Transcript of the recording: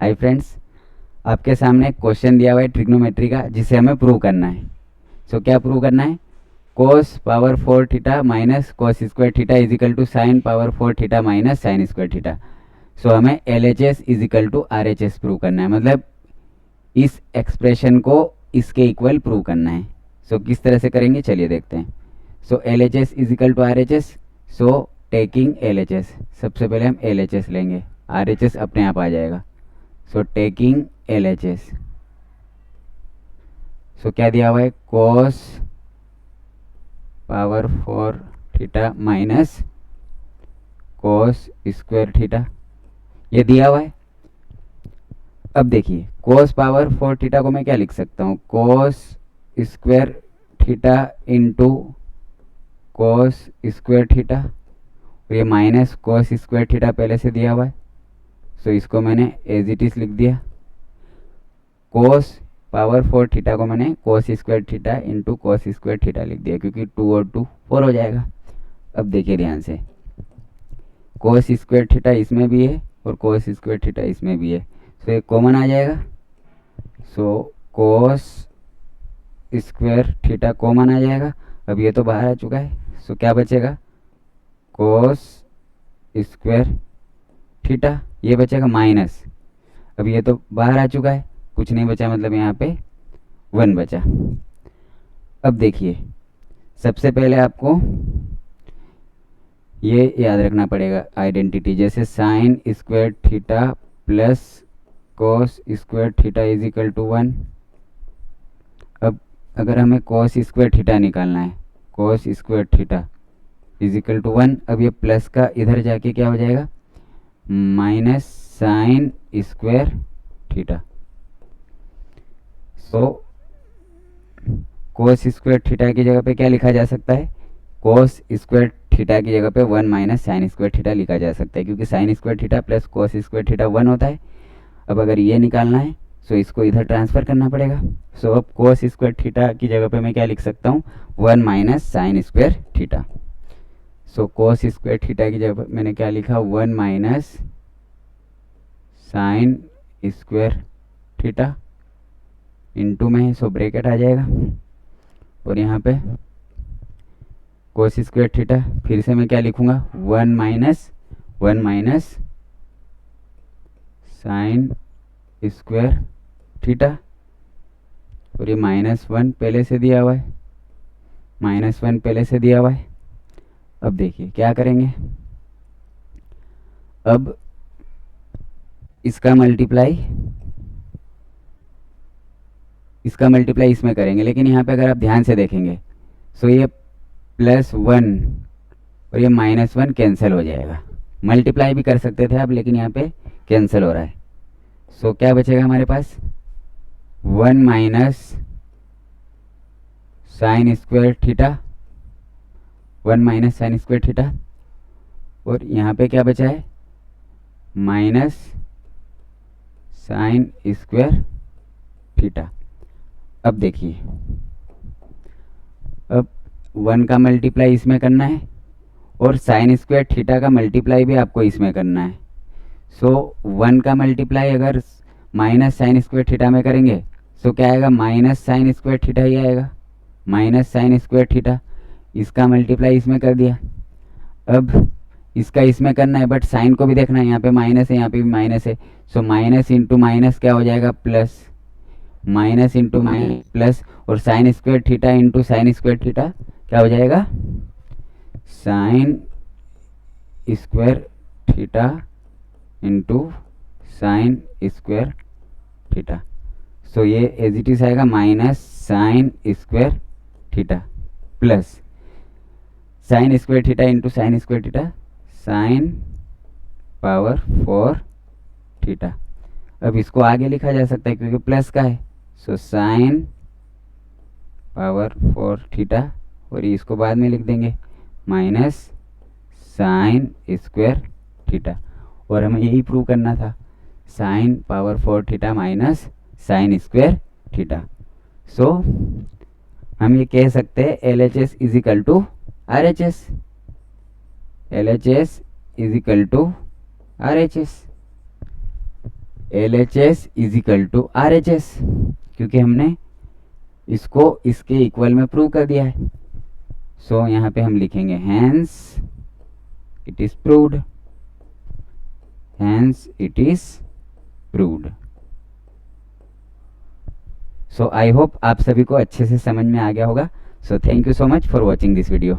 Hi friends, आपके सामने एक क्वेश्चन दिया हुआ है ट्रिग्नोमेट्री का, जिसे हमें प्रूव करना है। सो क्या प्रूव करना है? Cos power 4 theta minus cos square theta is equal to sine power 4 theta minus sine square theta. So हमें L H S is equal to R H S prove करना है, मतलब इस एक्सप्रेशन को इसके इक्वल प्रूव करना है। सो किस तरह से करेंगे चलिए देखते हैं। So L H S is equal to R H S. So taking L H S, सबसे पहले हम एल एच एस लेंगे, आर एच एस अपने आप आ जाएगा। So taking L H S, so क्या दिया हुआ है? Cos power 4 theta minus cos square theta, ये दिया हुआ है। अब देखिए, कोस पावर 4 थीटा को मैं क्या लिख सकता हूँ? कोस square theta into cos square theta, और ये माइनस कोस स्क्वायर थीटा पहले से दिया हुआ है। सो इसको मैंने एज इट इज लिख दिया। कोस पावर 4 थीटा को मैंने कोस square theta into cos square theta लिख दिया, क्योंकि 2 और 2 4 हो जाएगा। अब देखिए ध्यान से, कोस स्क्वायर थीटा इसमें भी है और कोस स्क्वायर थीटा इसमें भी है, सो ये कॉमन आ जाएगा। सो कोस स्क्वायर थीटा कॉमन आ जाएगा। अब ये तो बाहर आ चुका है, सो क्या बचेगा? कोस स्क्वायर थीटा, ये बचेगा माइनस। अब ये तो बाहर आ चुका है, कुछ नहीं बचा, मतलब यहाँ पे 1 बचा। अब देखिए, सबसे पहले आपको ये याद रखना पड़ेगा आइडेंटिटी, जैसे sine square theta plus cos square theta is equal to 1। अब अगर हमें कोस स्क्वायर थीटा निकालना है, cos square theta is equal to 1। अब ये प्लस का इधर जाके क्या हो जाएगा? Minus sine square theta. So cos square theta की जगह पे क्या लिखा जा सकता है? कोस स्क्वायर थीटा की जगह पे 1 माइनस साइन स्क्वायर थीटा लिखा जा सकता है, क्योंकि sine square theta plus cos square theta 1 होता है। अब अगर ये निकालना है सो इसको इधर ट्रांसफर करना पड़ेगा। सो अब कोस स्क्वायर थीटा की जगह पे मैं क्या लिख सकता हूँ? 1 minus sine square theta. So cos square theta की जगह मैंने क्या लिखा? 1 minus sine square theta into में है, सो ब्रैकेट आ जाएगा, और यहाँ पे कोस स्क्वायर थीटा फिर से मैं क्या लिखूंगा? 1 माइनस साइन स्क्वायर थीटा, और ये -1 पहले से दिया हुआ है, -1 पहले से दिया हुआ है। अब देखिए क्या करेंगे, अब इसका मल्टीप्लाई इसमें करेंगे, लेकिन यहाँ पे अगर आप ध्यान से देखेंगे सो ये +1 और ये -1 कैंसिल हो जाएगा। मल्टीप्लाई भी कर सकते थे आप, लेकिन यहाँ पे कैंसिल हो रहा है। सो क्या बचेगा हमारे पास? 1 minus sine square theta, 1 minus sine square theta, और यहाँ पे क्या बचा है? Minus sine square theta. अब देखिए, अब 1 का मल्टीप्लाई इसमें करना है और साइन स्क्वायर थीटा का मल्टीप्लाई भी आपको इसमें करना है। सो 1 का मल्टीप्लाई अगर माइनस साइन स्क्वायर थीटा में करेंगे सो क्या आएगा? माइनस साइन स्क्वायर थीटा ही आएगा, माइनस साइन स्क्वायर थीटा। इसका मल्टीप्लाई इसमें कर दिया। अब इसका इसमें करना है, बट साइन को भी देखना है, यहाँ पे माइनस है, यहाँ पे भी माइनस है। सो माइनस इंटू माइनस क्या हो जाएगा? Plus, minus into minus plus, और sine square theta into sine square theta क्या हो जाएगा? Sine square theta into sine square theta. So ये एज इट इज आएगा minus sine square theta plus sine square theta into sine square theta, sine power 4 theta. अब इसको आगे लिखा जा सकता है क्योंकि प्लस का है। सो साइन पावर 4 थीटा, और इसको बाद में लिख देंगे माइनस साइन स्क्वायर थीटा। और हमें यही प्रूव करना था, sine power 4 theta minus sine square theta. So हम ये कह सकते हैं L H S is equal to R H S, L H S is equal to R H S. LHS is equal to RHS, क्योंकि हमने इसको इसके equal में प्रूव कर दिया है। सो यहाँ पे हम लिखेंगे hence it is proved, hence it is proved. So I hope आप सभी को अच्छे से समझ में आ गया होगा। So thank you so much for watching this video.